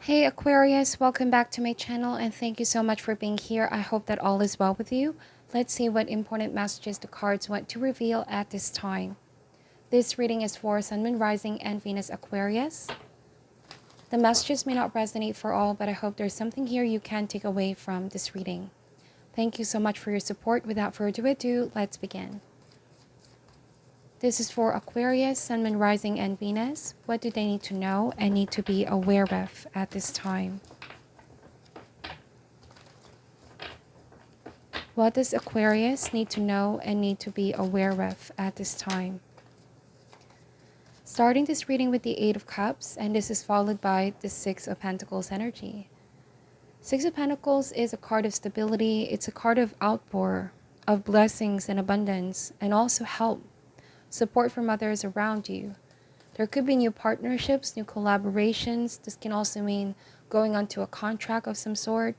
Hey Aquarius, welcome back to my channel and thank you so much for being here. I hope that all is well with you. Let's see what important messages the cards want to reveal at this time. This reading is for Sun, Moon, Rising, and Venus Aquarius. The messages may not resonate for all, but I hope there's something here you can take away from this reading. Thank you so much for your support. Without further ado, let's begin. This is for Aquarius, Sun, Moon, Rising, and Venus. What do they need to know and need to be aware of at this time? What does Aquarius need to know and need to be aware of at this time? Starting this reading with the Eight of Cups, and this is followed by the Six of Pentacles energy. Six of Pentacles is a card of stability. It's a card of outpour, of blessings and abundance, and also help, support from others around you. There could be new partnerships, new collaborations. This can also mean going onto a contract of some sort.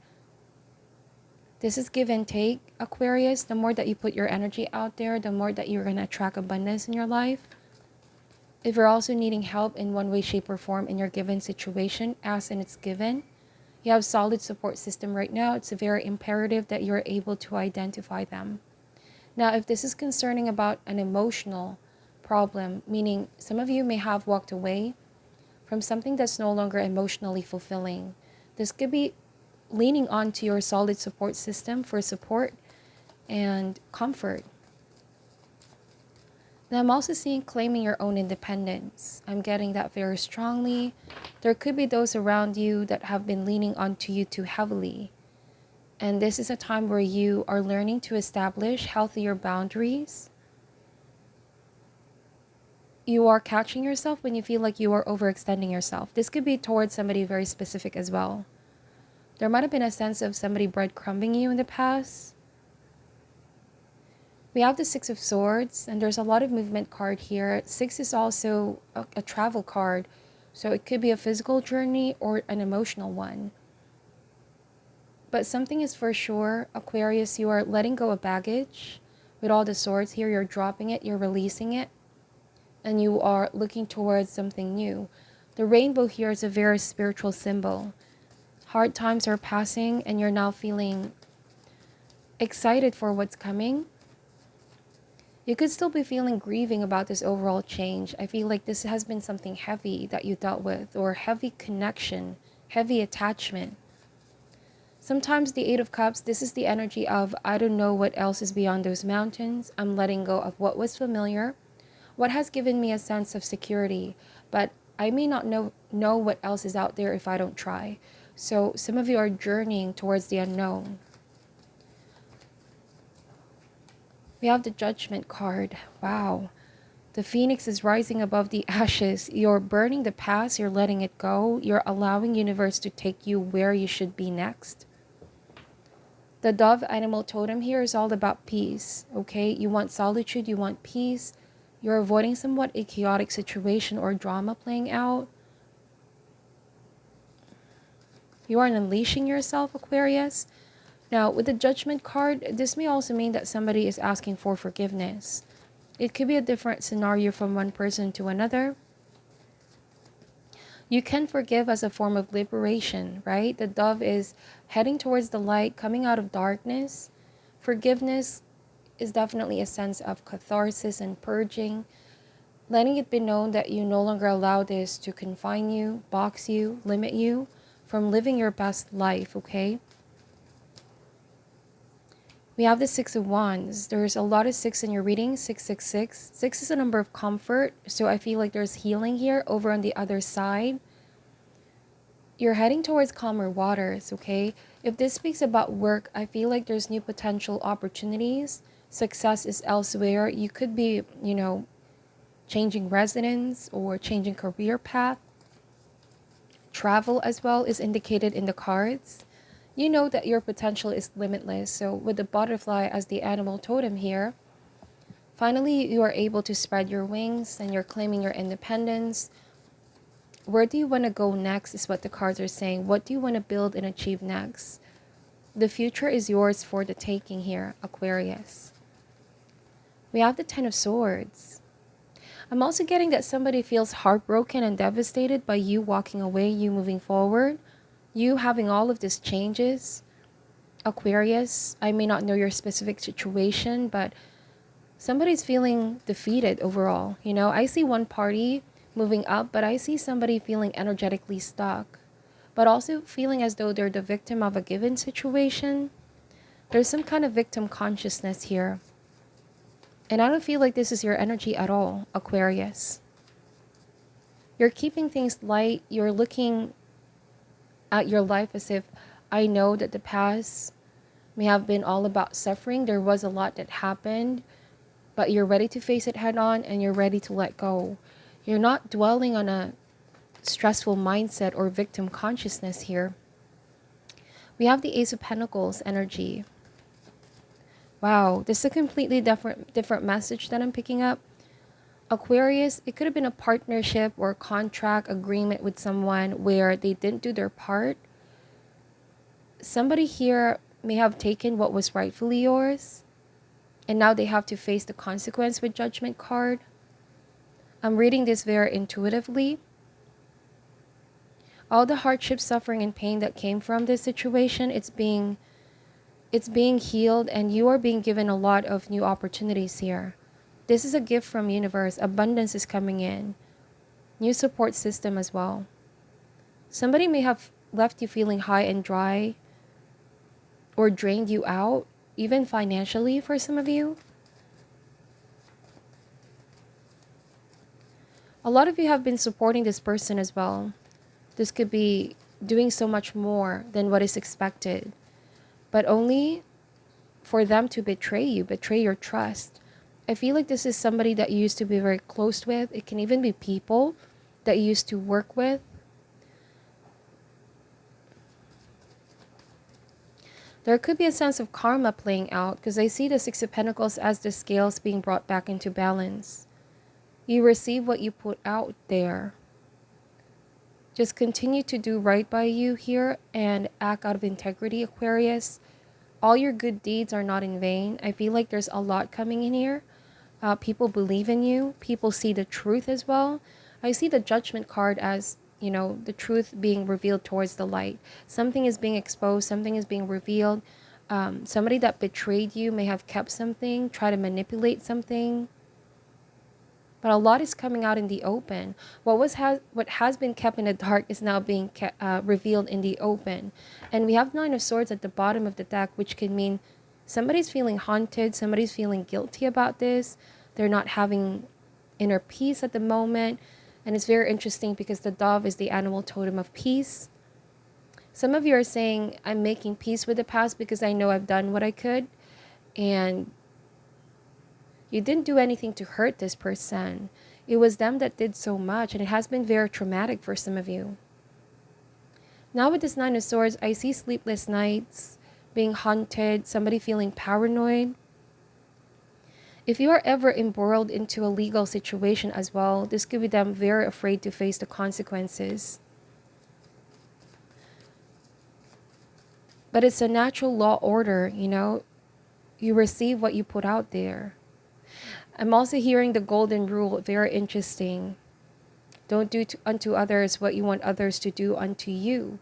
This is give and take, Aquarius. The more that you put your energy out there, the more that you're going to attract abundance in your life. If you're also needing help in one way, shape, or form in your given situation, ask and it's given. You have a solid support system right now. It's very imperative that you're able to identify them. Now, if this is concerning about an emotional problem, meaning some of you may have walked away from something that's no longer emotionally fulfilling, this could be leaning on to your solid support system for support and comfort. Now I'm also seeing claiming your own independence. I'm getting that very strongly. There could be those around you that have been leaning onto you too heavily. And this is a time where you are learning to establish healthier boundaries. You are catching yourself when you feel like you are overextending yourself. This could be towards somebody very specific as well. There might have been a sense of somebody breadcrumbing you in the past. We have the Six of Swords, and there's a lot of movement card here. Six is also a travel card, so it could be a physical journey or an emotional one. But something is for sure, Aquarius, you are letting go of baggage. With all the swords here, you're dropping it, you're releasing it, and you are looking towards something new. The rainbow here is a very spiritual symbol. Hard times are passing and you're now feeling excited for what's coming. You could still be feeling grieving about this overall change. I feel like this has been something heavy that you dealt with, or heavy connection, heavy attachment. Sometimes the Eight of Cups, this is the energy of, I don't know what else is beyond those mountains. I'm letting go of what was familiar, what has given me a sense of security, but I may not know what else is out there if I don't try. So some of you are journeying towards the unknown. We have the Judgment card. Wow. The Phoenix is rising above the ashes. You're burning the past. You're letting it go. You're allowing universe to take you where you should be next. The dove animal totem here is all about peace. Okay? You want solitude. You want peace. You're avoiding somewhat a chaotic situation or drama playing out. You are unleashing yourself, Aquarius. Now, with the Judgment card, this may also mean that somebody is asking for forgiveness. It could be a different scenario from one person to another. You can forgive as a form of liberation, right? The dove is heading towards the light, coming out of darkness. Forgiveness is definitely a sense of catharsis and purging, letting it be known that you no longer allow this to confine you, box you, limit you from living your best life, okay? We have the Six of Wands. There's a lot of six in your reading, 666. Six is a number of comfort, so I feel like there's healing here over on the other side. You're heading towards calmer waters, okay? If this speaks about work, I feel like there's new potential opportunities. Success is elsewhere. You could be, changing residence or changing career path. Travel as well is indicated in the cards. You know that your potential is limitless. So with the butterfly as the animal totem here, finally you are able to spread your wings and you're claiming your independence. Where do you want to go next is what the cards are saying. What do you want to build and achieve next? The future is yours for the taking here, Aquarius. We have the Ten of Swords. I'm also getting that somebody feels heartbroken and devastated by you walking away, you moving forward. You having all of these changes, Aquarius, I may not know your specific situation, but somebody's feeling defeated overall. You know, I see one party moving up, but I see somebody feeling energetically stuck, but also feeling as though they're the victim of a given situation. There's some kind of victim consciousness here. And I don't feel like this is your energy at all, Aquarius. You're keeping things light. You're looking at your life as if, I know that the past may have been all about suffering. There was a lot that happened, but you're ready to face it head on and you're ready to let go. You're not dwelling on a stressful mindset or victim consciousness here. We have the Ace of Pentacles energy. Wow, this is a completely different message that I'm picking up. Aquarius, it could have been a partnership or a contract agreement with someone where they didn't do their part. Somebody here may have taken what was rightfully yours, and now they have to face the consequence with Judgment card. I'm reading this very intuitively. All the hardship, suffering, and pain that came from this situation, it's being healed, and you are being given a lot of new opportunities here. This is a gift from universe. Abundance is coming in. New support system as well. Somebody may have left you feeling high and dry or drained you out, even financially for some of you. A lot of you have been supporting this person as well. This could be doing so much more than what is expected, but only for them to betray you, betray your trust. I feel like this is somebody that you used to be very close with. It can even be people that you used to work with. There could be a sense of karma playing out, because I see the Six of Pentacles as the scales being brought back into balance. You receive what you put out there. Just continue to do right by you here and act out of integrity, Aquarius. All your good deeds are not in vain. I feel like there's a lot coming in here. People believe in you. People see the truth as well. I see the Judgment card as, you know, the truth being revealed towards the light. Something is being exposed. Something is being revealed. Somebody that betrayed you may have kept something, try to manipulate something. But a lot is coming out in the open. What has been kept in the dark is now being revealed in the open. And we have Nine of Swords at the bottom of the deck, which can mean somebody's feeling haunted, somebody's feeling guilty about this. They're not having inner peace at the moment. And it's very interesting because the dove is the animal totem of peace. Some of you are saying, I'm making peace with the past because I know I've done what I could. And you didn't do anything to hurt this person. It was them that did so much, and it has been very traumatic for some of you. Now with this Nine of Swords, I see sleepless nights, being haunted, somebody feeling paranoid. If you are ever embroiled into a legal situation as well, this could be them very afraid to face the consequences. But it's a natural law order, you know. You receive what you put out there. I'm also hearing the golden rule, very interesting. Don't do unto others what you want others to do unto you.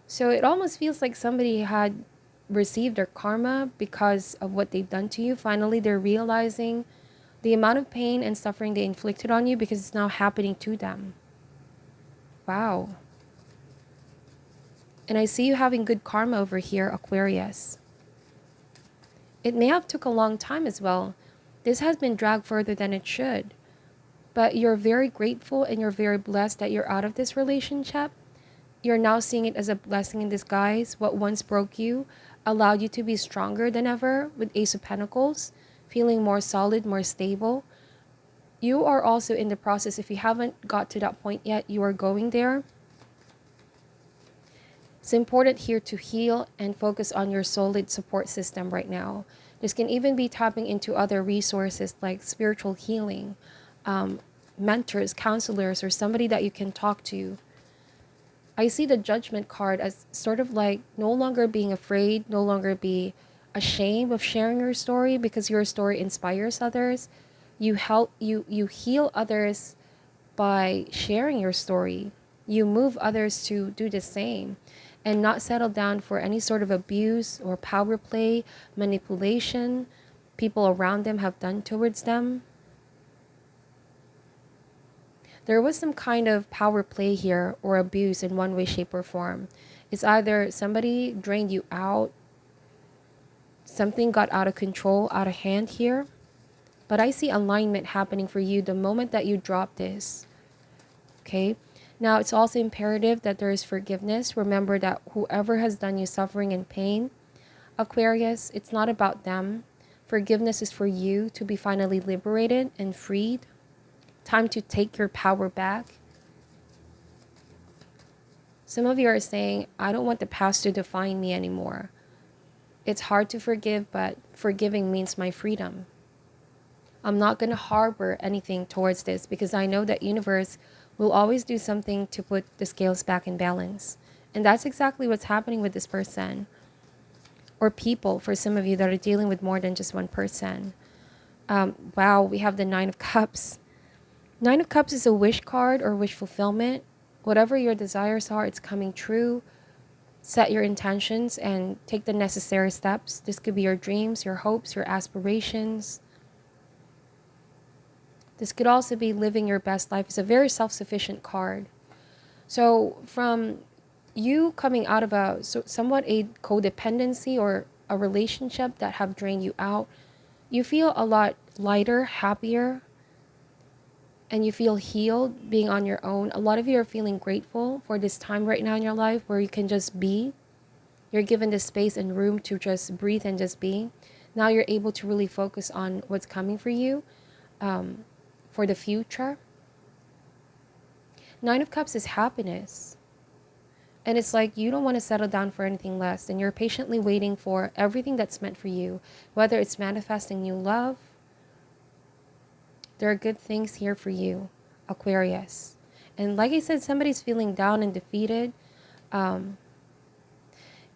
So it almost feels like somebody had received their karma because of what they've done to you. Finally, they're realizing the amount of pain and suffering they inflicted on you because it's now happening to them. Wow. And I see you having good karma over here, Aquarius. It may have took a long time as well. This has been dragged further than it should. But you're very grateful and you're very blessed that you're out of this relationship. You're now seeing it as a blessing in disguise. What once broke you allowed you to be stronger than ever with Ace of Pentacles, feeling more solid, more stable. You are also in the process, if you haven't got to that point yet, you are going there. It's important here to heal and focus on your solid support system right now. This can even be tapping into other resources like spiritual healing, mentors, counselors, or somebody that you can talk to. I see the Judgment card as sort of like no longer being afraid, no longer be ashamed of sharing your story because your story inspires others. You heal others by sharing your story. You move others to do the same and not settle down for any sort of abuse or power play, manipulation people around them have done towards them. There was some kind of power play here or abuse in one way, shape, or form. It's either somebody drained you out, something got out of control, out of hand here. But I see alignment happening for you the moment that you drop this. Okay? Now, it's also imperative that there is forgiveness. Remember that whoever has done you suffering and pain, Aquarius, it's not about them. Forgiveness is for you to be finally liberated and freed. Time to take your power back. Some of you are saying, I don't want the past to define me anymore. It's hard to forgive, but forgiving means my freedom. I'm not going to harbor anything towards this because I know that universe will always do something to put the scales back in balance. And that's exactly what's happening with this person. Or people, for some of you that are dealing with more than just one person. Wow, we have the Nine of Cups. Nine of Cups is a wish card or wish fulfillment. Whatever your desires are, it's coming true. Set your intentions and take the necessary steps. This could be your dreams, your hopes, your aspirations. This could also be living your best life. It's a very self-sufficient card. So from you coming out of somewhat a codependency or a relationship that have drained you out, you feel a lot lighter, happier, and you feel healed being on your own. A lot of you are feeling grateful for this time right now in your life where you can just be. You're given the space and room to just breathe and just be. Now you're able to really focus on what's coming for you for the future. Nine of Cups is happiness. And it's like you don't want to settle down for anything less. And you're patiently waiting for everything that's meant for you. Whether it's manifesting new love, there are good things here for you, Aquarius. And like I said, somebody's feeling down and defeated.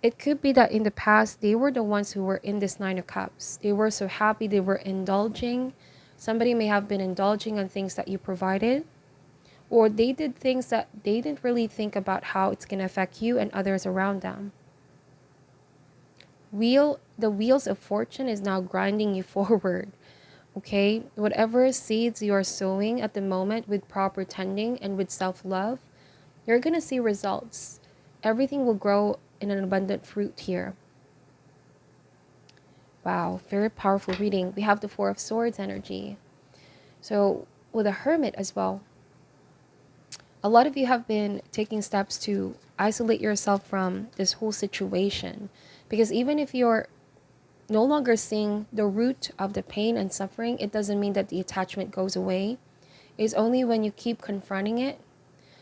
It could be that in the past, they were the ones who were in this Nine of Cups. They were so happy, they were indulging. Somebody may have been indulging on things that you provided. Or they did things that they didn't really think about how it's going to affect you and others around them. The wheels of fortune is now grinding you forward. Okay, whatever seeds you are sowing at the moment with proper tending and with self-love, you're going to see results. Everything will grow in an abundant fruit here. Wow, very powerful reading. We have the Four of Swords energy. So with a Hermit as well, a lot of you have been taking steps to isolate yourself from this whole situation. Because even if you're no longer seeing the root of the pain and suffering, it doesn't mean that the attachment goes away. It's only when you keep confronting it.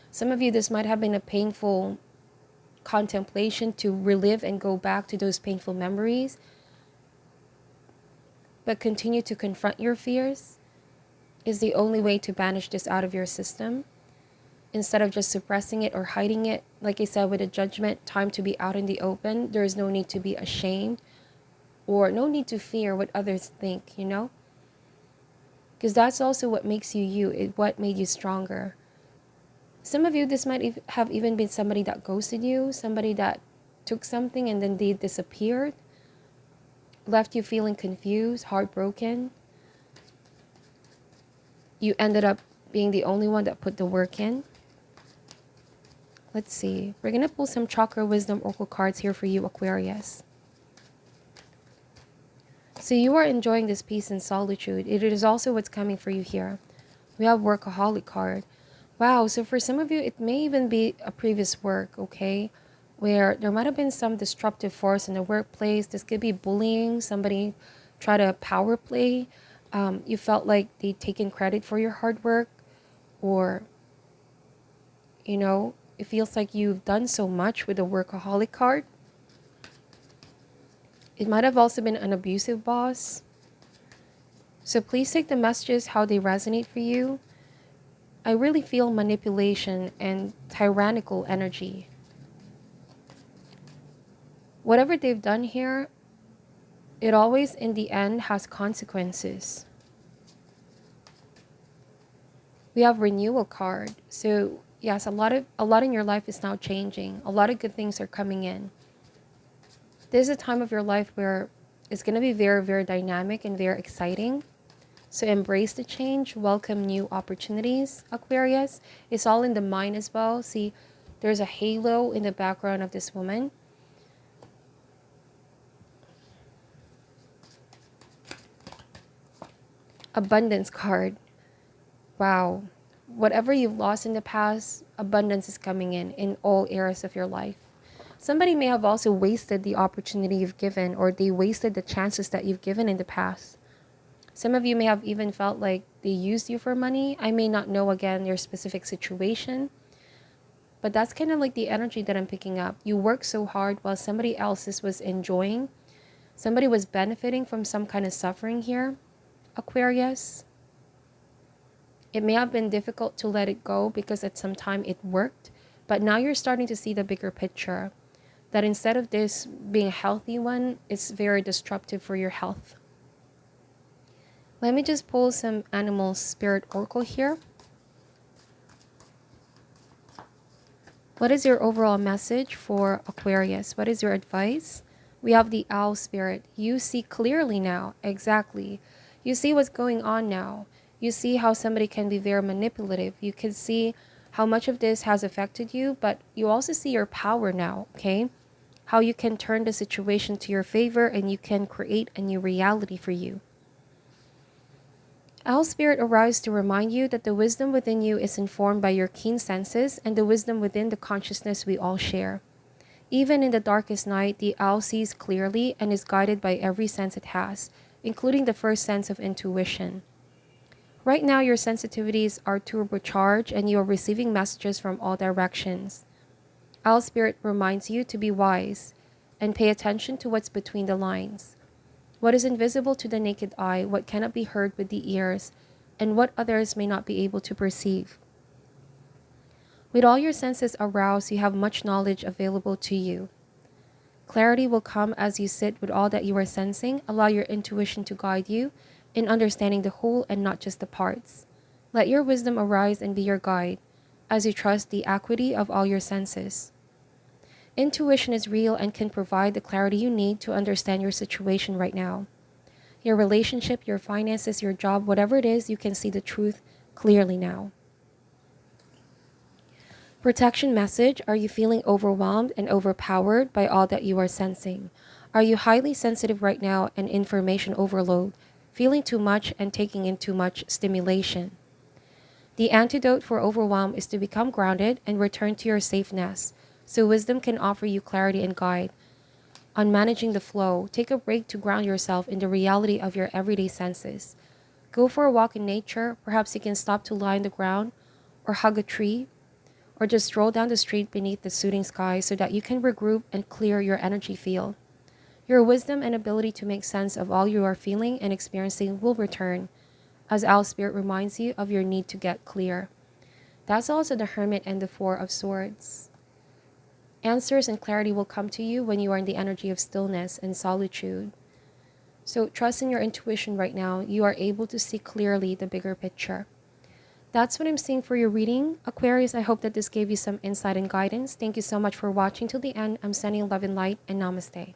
Some of you, this might have been a painful contemplation to relive and go back to those painful memories. But continue to confront your fears is the only way to banish this out of your system. Instead of just suppressing it or hiding it, like I said, with a judgment, time to be out in the open. There is no need to be ashamed. Or no need to fear what others think, you know? Because that's also what makes you you, what made you stronger. Some of you, this might have even been somebody that ghosted you, somebody that took something and then they disappeared, left you feeling confused, heartbroken. You ended up being the only one that put the work in. Let's see. We're going to pull some Chakra Wisdom Oracle cards here for you, Aquarius. So you are enjoying this peace and solitude. It is also what's coming for you here. We have Workaholic card. Wow, so for some of you, it may even be a previous work, okay? Where there might have been some disruptive force in the workplace. This could be bullying. Somebody try to power play. You felt like they'd taken credit for your hard work. Or, you know, it feels like you've done so much with the Workaholic card. It might have also been an abusive boss. So please take the messages how they resonate for you. I really feel manipulation and tyrannical energy. Whatever they've done here, it always in the end has consequences. We have renewal card. So Yes, a lot in your life is now changing. A lot of good things are coming in. This is a time of your life where it's going to be very, very dynamic and very exciting. So embrace the change, welcome new opportunities, Aquarius. It's all in the mind as well. See, there's a halo in the background of this woman. Abundance card. Wow. Whatever you've lost in the past, abundance is coming in all areas of your life. Somebody may have also wasted the opportunity you've given, or they wasted the chances that you've given in the past. Some of you may have even felt like they used you for money. I may not know, again, your specific situation, but that's kind of like the energy that I'm picking up. You worked so hard while somebody else was enjoying. Somebody was benefiting from some kind of suffering here, Aquarius. It may have been difficult to let it go because at some time it worked, but now you're starting to see the bigger picture. That instead of this being a healthy one, it's very disruptive for your health. Let me just pull some animal spirit oracle here. What is your overall message for Aquarius? What is your advice? We have the owl spirit. You see clearly now. Exactly. You see what's going on now. You see how somebody can be very manipulative. You can see how much of this has affected you, but you also see your power now, okay? How you can turn the situation to your favor and you can create a new reality for you. Owl spirit arrives to remind you that the wisdom within you is informed by your keen senses and the wisdom within the consciousness we all share. Even in the darkest night, the owl sees clearly and is guided by every sense it has, including the first sense of intuition. Right now, your sensitivities are turbocharged and you are receiving messages from all directions. Owl spirit reminds you to be wise and pay attention to what's between the lines. What is invisible to the naked eye, what cannot be heard with the ears, and what others may not be able to perceive. With all your senses aroused, you have much knowledge available to you. Clarity will come as you sit with all that you are sensing. Allow your intuition to guide you in understanding the whole and not just the parts. Let your wisdom arise and be your guide as you trust the acuity of all your senses. Intuition is real and can provide the clarity you need to understand your situation right now. Your relationship, your finances, your job, whatever it is, you can see the truth clearly now. Protection message. Are you feeling overwhelmed and overpowered by all that you are sensing? Are you highly sensitive right now and information overload, feeling too much and taking in too much stimulation? The antidote for overwhelm is to become grounded and return to your safe nest, so wisdom can offer you clarity and guide on managing the flow. Take a break to ground yourself in the reality of your everyday senses. Go for a walk in nature. Perhaps you can stop to lie on the ground or hug a tree, or just stroll down the street beneath the soothing sky so that you can regroup and clear your energy field. Your wisdom and ability to make sense of all you are feeling and experiencing will return, as Owl Spirit reminds you of your need to get clear. That's also the Hermit and the Four of Swords. Answers and clarity will come to you when you are in the energy of stillness and solitude. So trust in your intuition right now. You are able to see clearly the bigger picture. That's what I'm seeing for your reading, Aquarius. I hope that this gave you some insight and guidance. Thank you so much for watching till the end. I'm sending love and light, and namaste.